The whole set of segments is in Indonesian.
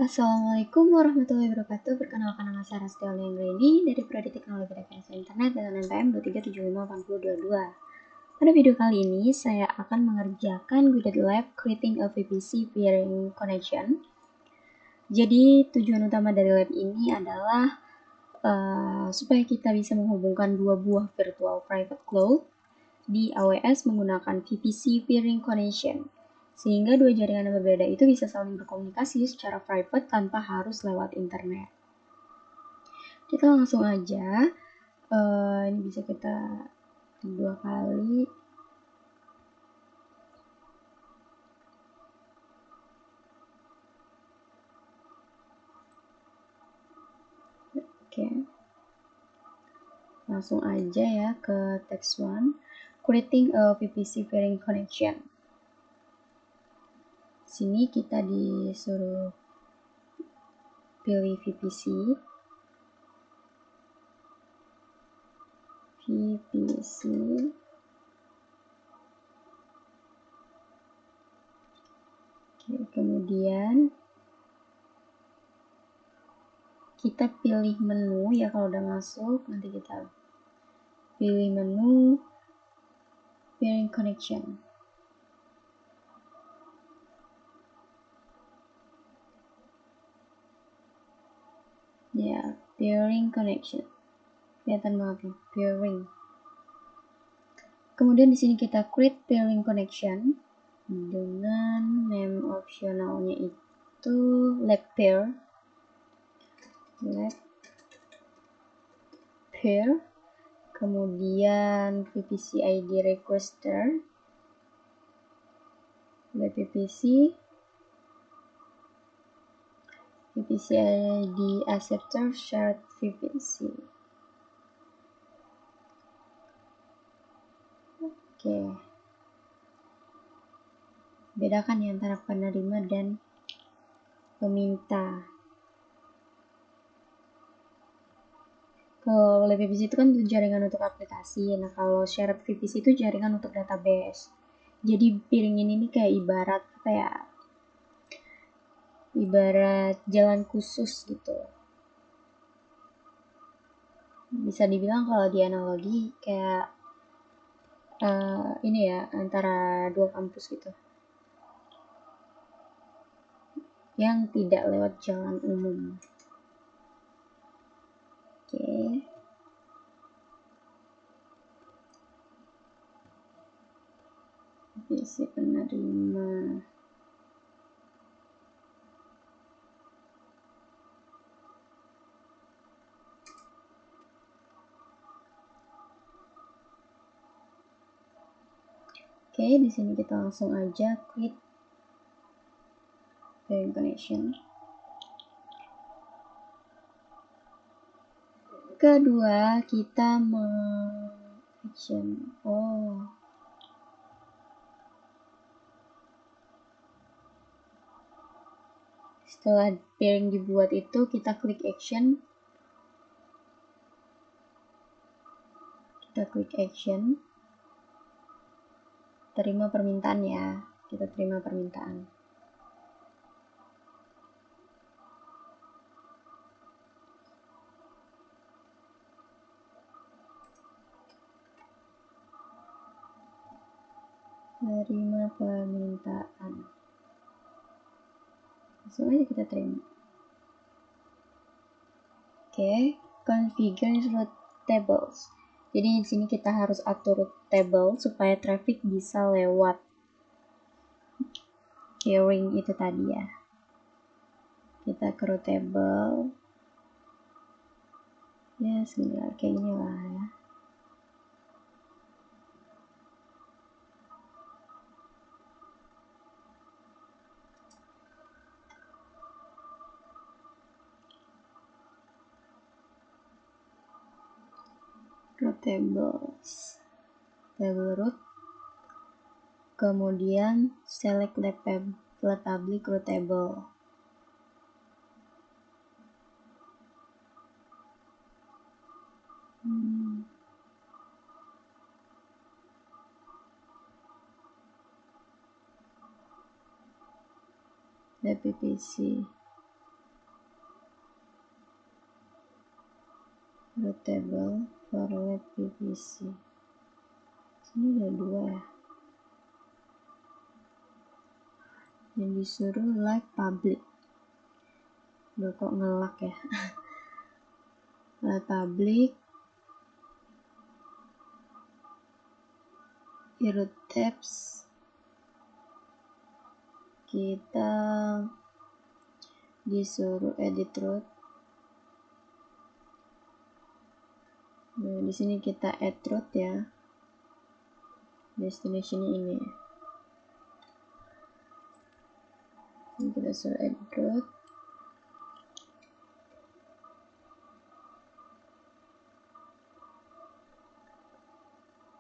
Assalamualaikum warahmatullahi wabarakatuh. Perkenalkan, nama saya Rastiawati Anggraini dari Prodi Teknologi Rekayasa Internet dengan NPM 2375822. Pada video kali ini, saya akan mengerjakan guided lab creating a VPC peering connection. Jadi, tujuan utama dari lab ini adalah supaya kita bisa menghubungkan dua buah virtual private cloud di AWS menggunakan VPC peering connection, sehingga dua jaringan yang berbeda itu bisa saling berkomunikasi secara private tanpa harus lewat internet. Kita langsung aja, ini bisa kita dua kali. Oke, langsung aja ya ke text 1, creating a VPC peering connection. Sini kita disuruh pilih VPC. Oke, kemudian kita pilih menu ya, kalau udah masuk nanti kita pilih menu peering connection. Ya, peering connection. Kelihatan banget nih, peering. Kemudian di sini kita create peering connection dengan name opsionalnya itu lab pair. Kemudian VPC ID requester, lab VPC ID acceptor shared VPC. Oke, bedakan ya antara penerima dan peminta. Kalau lab VPC itu kan jaringan untuk aplikasi, nah kalau shared VPC itu jaringan untuk database. Jadi piring ini kayak ibarat jalan khusus gitu. Bisa dibilang kalau di analogi kayak ini ya, antara dua kampus gitu yang tidak lewat jalan umum. Oke. VPC penerima. Oke, di sini kita langsung aja klik peering connection. Kedua, kita action. Setelah peering dibuat itu, kita klik action. Terima permintaan ya. Kita terima permintaan. Terima permintaan. Langsung aja kita terima. Oke, configure route tables. Jadi di sini kita harus atur route table supaya traffic bisa lewat peering itu tadi ya. Kita ke route table. Ya, segini kayak inilah ya. Route tables. Table route. Kemudian select lab public route table. Lab VPC. root table for lab PVC. Sini ada 2 ya. Yang disuruh like public. Udah kok ngelak ya. Like public. Root tabs. Kita disuruh edit root. Nah, di sini kita add root ya. Destination-nya ini. Ini kita suruh add root.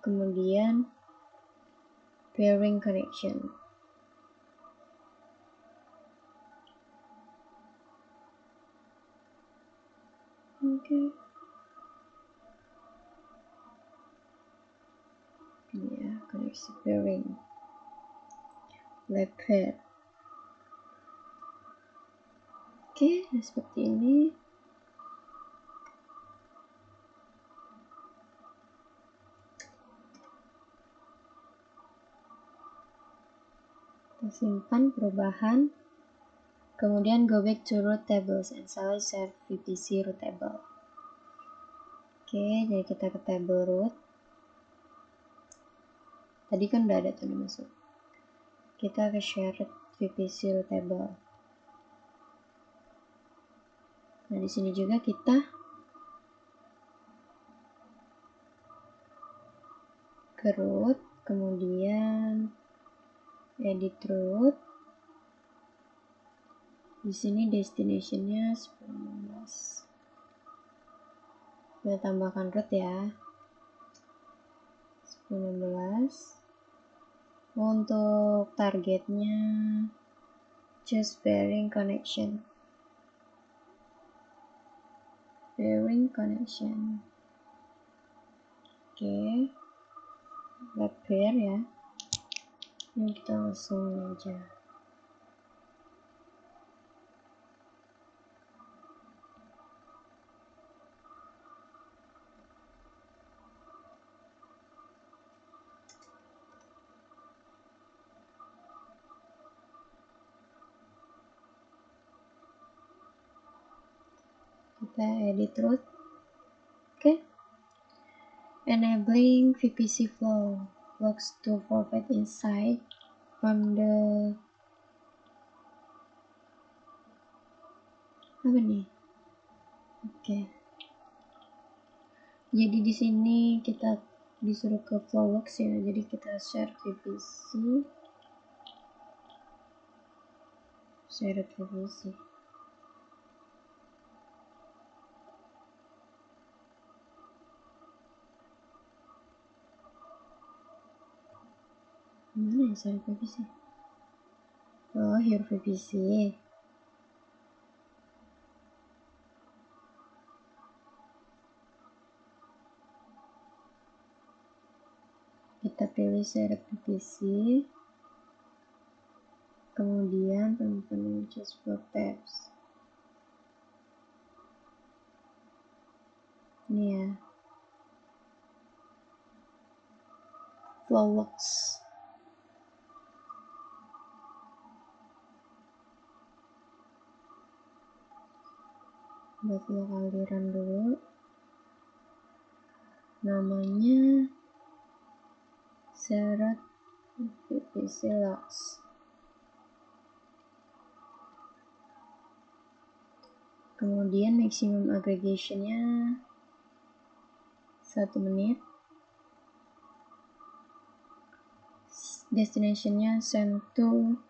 Kemudian pairing connection. Oke. Ini ya, koneksi pairing. Lab pair. Oke, nah seperti ini. Kita simpan perubahan. Kemudian go back to root tables and select share VPC root table. Oke, jadi kita ke table root. Tadi kan udah ada tuh masuk. Kita ke share VPC root table. Nah, di sini juga kita ke root, kemudian edit root. Di sini destination-nya 1016. Kita tambahkan root ya. 1016. Untuk targetnya just pairing connection. Pairing connection. Oke. Lab pair ya. Ini kita langsung aja. Kita edit root. Oke. Enabling VPC flow logs to format inside on the apa nih? Oke. Jadi di sini kita disuruh ke Flowworks ya. Jadi kita share VPC. Share VPC. Mana ya share VPC? Oh, here VPC. Kita pilih share VPC. Kemudian teman-teman choose for tabs. Ini ya. Flowworks. Buat lokal run dulu. Namanya share VPC logs. Kemudian maximum aggregation-nya 1 menit. Destination-nya send to,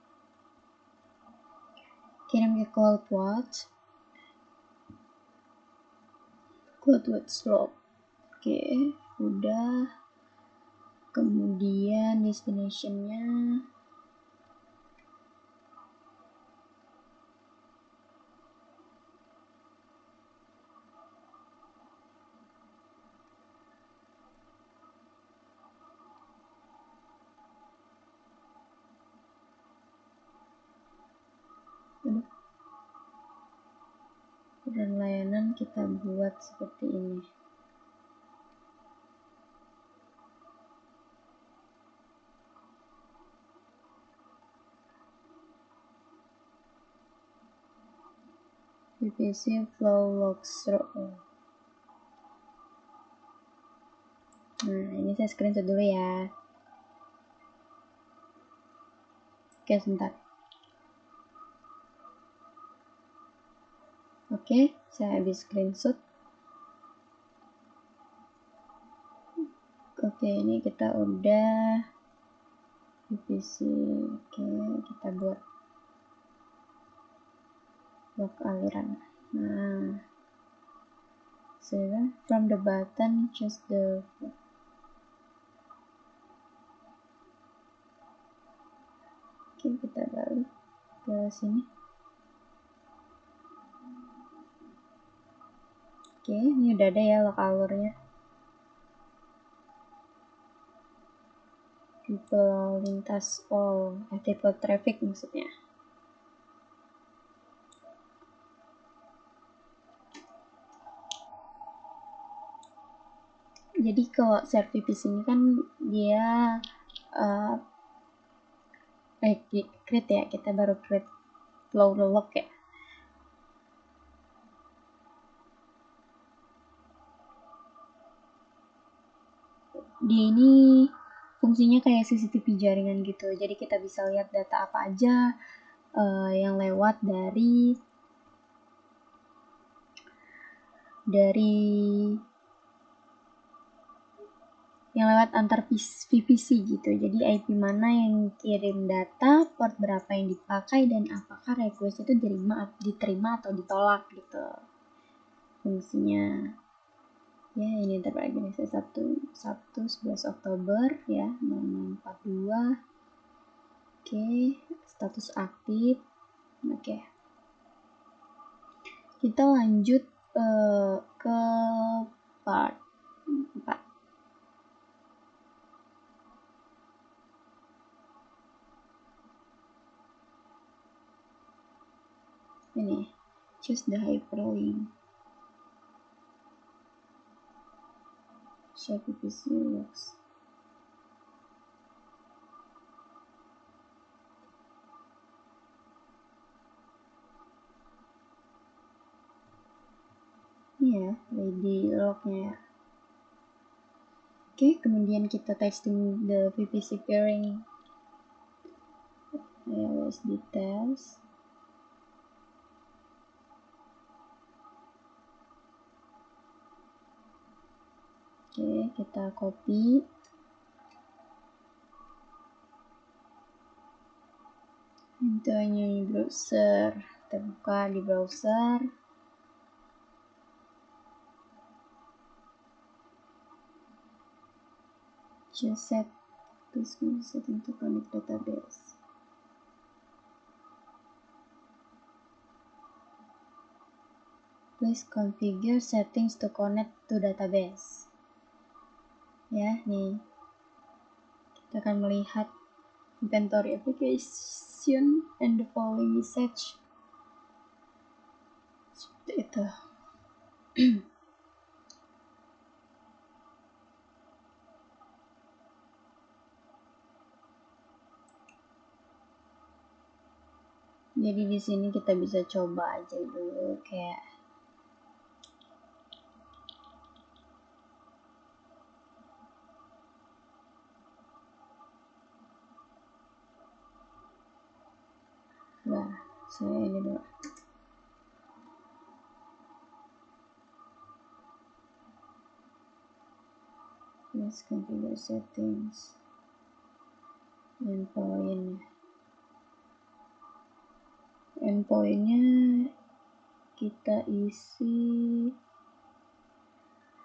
kirim ke CloudWatch slope. Oke, udah. Kemudian destination-nya dan layanan kita buat seperti ini. VPC flow logs row. Nah, ini saya screenshot dulu ya. Oke, sebentar. Oke, saya habis screenshot. Oke, ini kita udah VPC. Oke, kita buat log aliran. Nah, so from the button choose the. Oke, kita balik ke sini. Oke, ini udah ada ya log alurnya. People lintas all, active traffic maksudnya. Jadi kalau share VPC ini kan dia create ya, kita baru create flow log ya. Dia ini fungsinya kayak CCTV jaringan gitu, jadi kita bisa lihat data apa aja yang lewat dari yang lewat antar VPC gitu. Jadi IP mana yang kirim data, port berapa yang dipakai, dan apakah request itu diterima atau ditolak gitu fungsinya. Ya, ini terbaik ini saya Sabtu 11 Oktober ya 0042. Oke, status aktif. Oke, kita lanjut ke part 4. Ini choose the hyperlink. Share VPC logs. Ini ya, ready lognya ya. Oke, kemudian kita testing the VPC pairing. Let's details. Oke, kita copy. Itu hanya di browser. Kita buka di browser. Choose set. Please setting to connect database. Please configure settings to connect to database. Ya, nih. Kita akan melihat inventory application and the following message. Seperti itu. Jadi di sini kita bisa coba aja dulu kayak saya ini dulu. Please configure settings. Endpointnya kita isi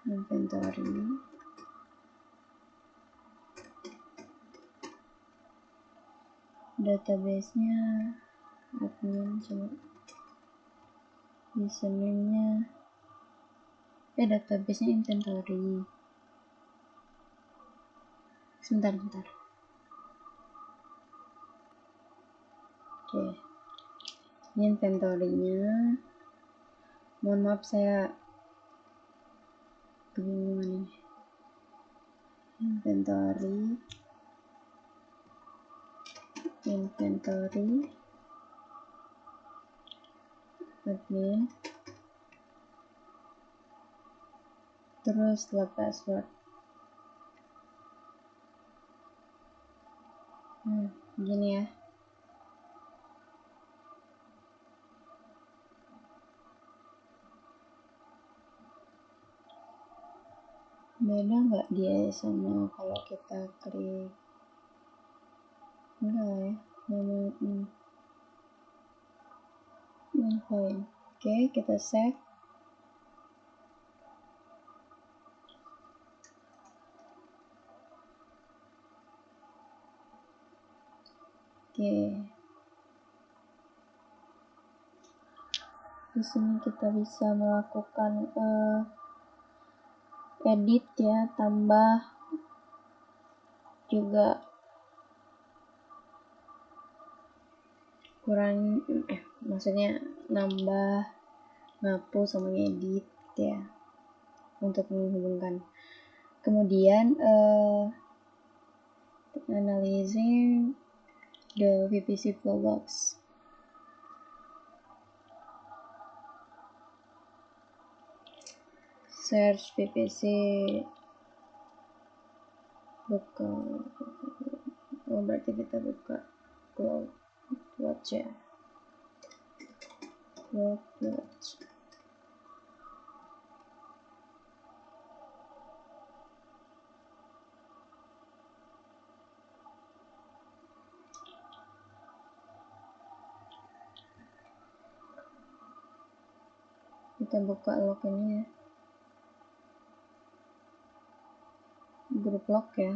inventory. Database-nya admin, coba username-nya database-nya inventory. Sebentar. Oke, ini inventory-nya Mohon maaf saya kebingungan ini. Inventory admin, terus setelah password. Begini ya. Beda nggak dia sama kalau kita klik? Enggak ya. Oke, kita save. Oke. Di sini kita bisa melakukan edit ya, tambah juga maksudnya nambah, ngapus sama ngedit ya, untuk menghubungkan. Kemudian analyzing the VPC flow logs. Search VPC, buka, berarti kita buka CloudWatch ya. CloudWatch. Kita buka log ini ya, grup log ya.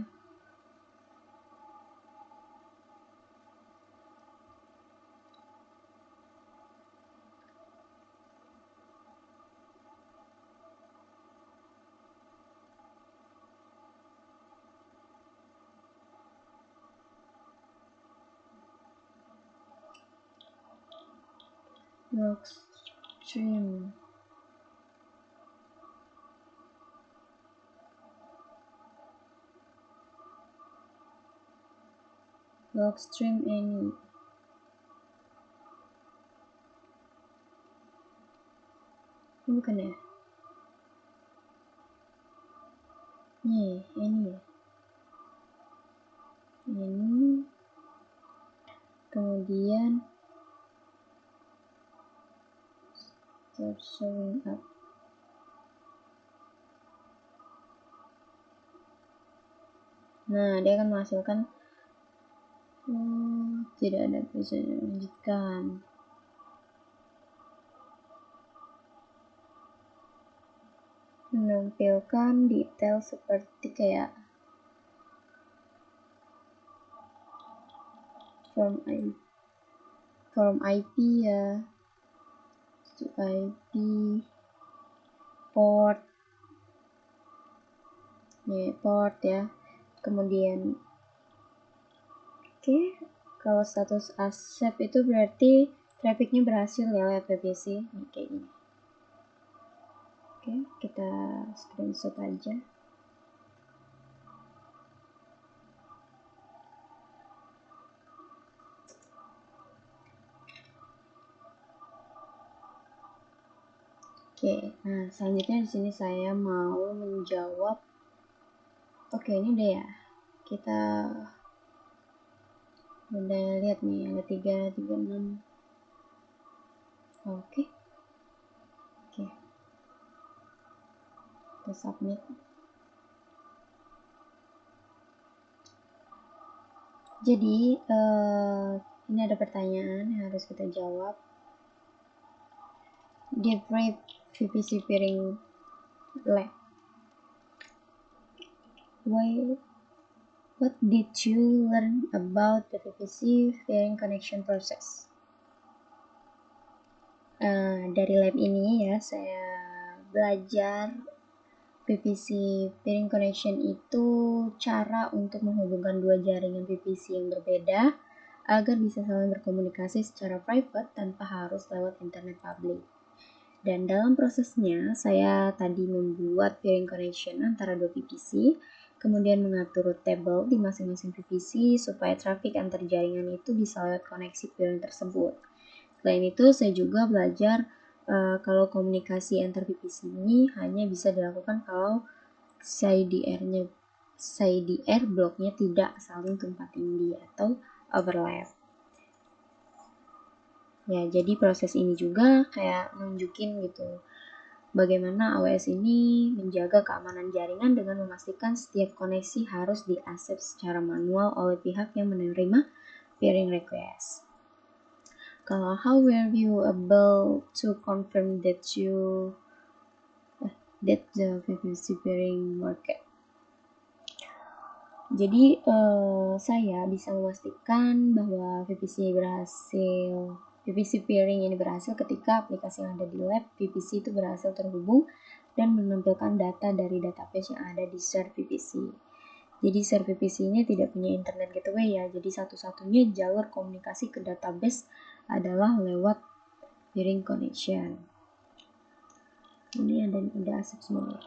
Logstream. Logstream ini. Bukan ya? Ini ya. Ini. Kemudian start showing up. Nah, dia akan menghasilkan tidak ada, bisa dilanjutkan. Menampilkan detail seperti kayak from IP ya, to IP, port ya. Kemudian kalau status accept itu berarti trafficnya berhasil ya lewat VPC kayak gini. Kita screenshot aja. Nah selanjutnya di sini saya mau menjawab. Ini deh ya. Kita udah lihat nih ada 336. Kita submit. Jadi ini ada pertanyaan yang harus kita jawab. Debrief VPC Peering Lab. What did you learn about the VPC peering connection process? Dari lab ini ya, saya belajar VPC peering connection itu cara untuk menghubungkan dua jaringan VPC yang berbeda agar bisa saling berkomunikasi secara private tanpa harus lewat internet publik. Dan dalam prosesnya, saya tadi membuat peering connection antara dua PVC, kemudian mengatur table di masing-masing PVC supaya traffic antar jaringan itu bisa lewat koneksi peering tersebut. Selain itu, saya juga belajar kalau komunikasi antar PVC ini hanya bisa dilakukan kalau CIDR bloknya tidak saling tumpang tindih atau overlap. Ya, jadi proses ini juga kayak nunjukin gitu bagaimana AWS ini menjaga keamanan jaringan dengan memastikan setiap koneksi harus di-accept secara manual oleh pihak yang menerima peering request. Kalau how were you able to confirm that the PVC peering worked? Jadi saya bisa memastikan bahwa PVC peering ini berhasil ketika aplikasi yang ada di lab PVC itu berhasil terhubung dan menampilkan data dari database yang ada di share PVC. Jadi share PVC ini tidak punya internet gateway ya, jadi satu-satunya jalur komunikasi ke database adalah lewat peering connection. Ini ada asap semuanya.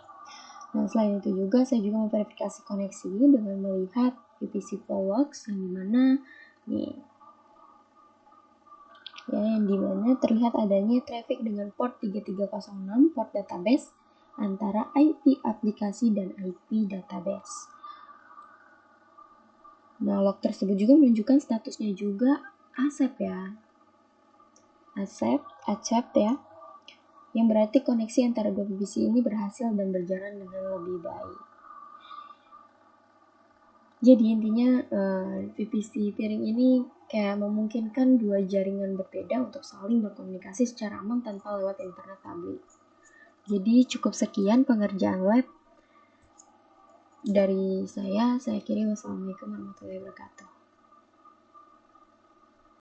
Nah, selain itu juga saya juga memverifikasi koneksi dengan melihat PVC flow logs yang dimana nih ya, yang dimana terlihat adanya traffic dengan port 3306 port database antara IP aplikasi dan IP database. Nah, log tersebut juga menunjukkan statusnya juga accept ya. Accept ya. Yang berarti koneksi antara dua PVC ini berhasil dan berjalan dengan lebih baik. Jadi intinya PVC peering ini kayak memungkinkan dua jaringan berbeda untuk saling berkomunikasi secara aman tanpa lewat internet publik. Jadi cukup sekian pengerjaan lab dari saya. Saya kira wassalamualaikum warahmatullahi wabarakatuh.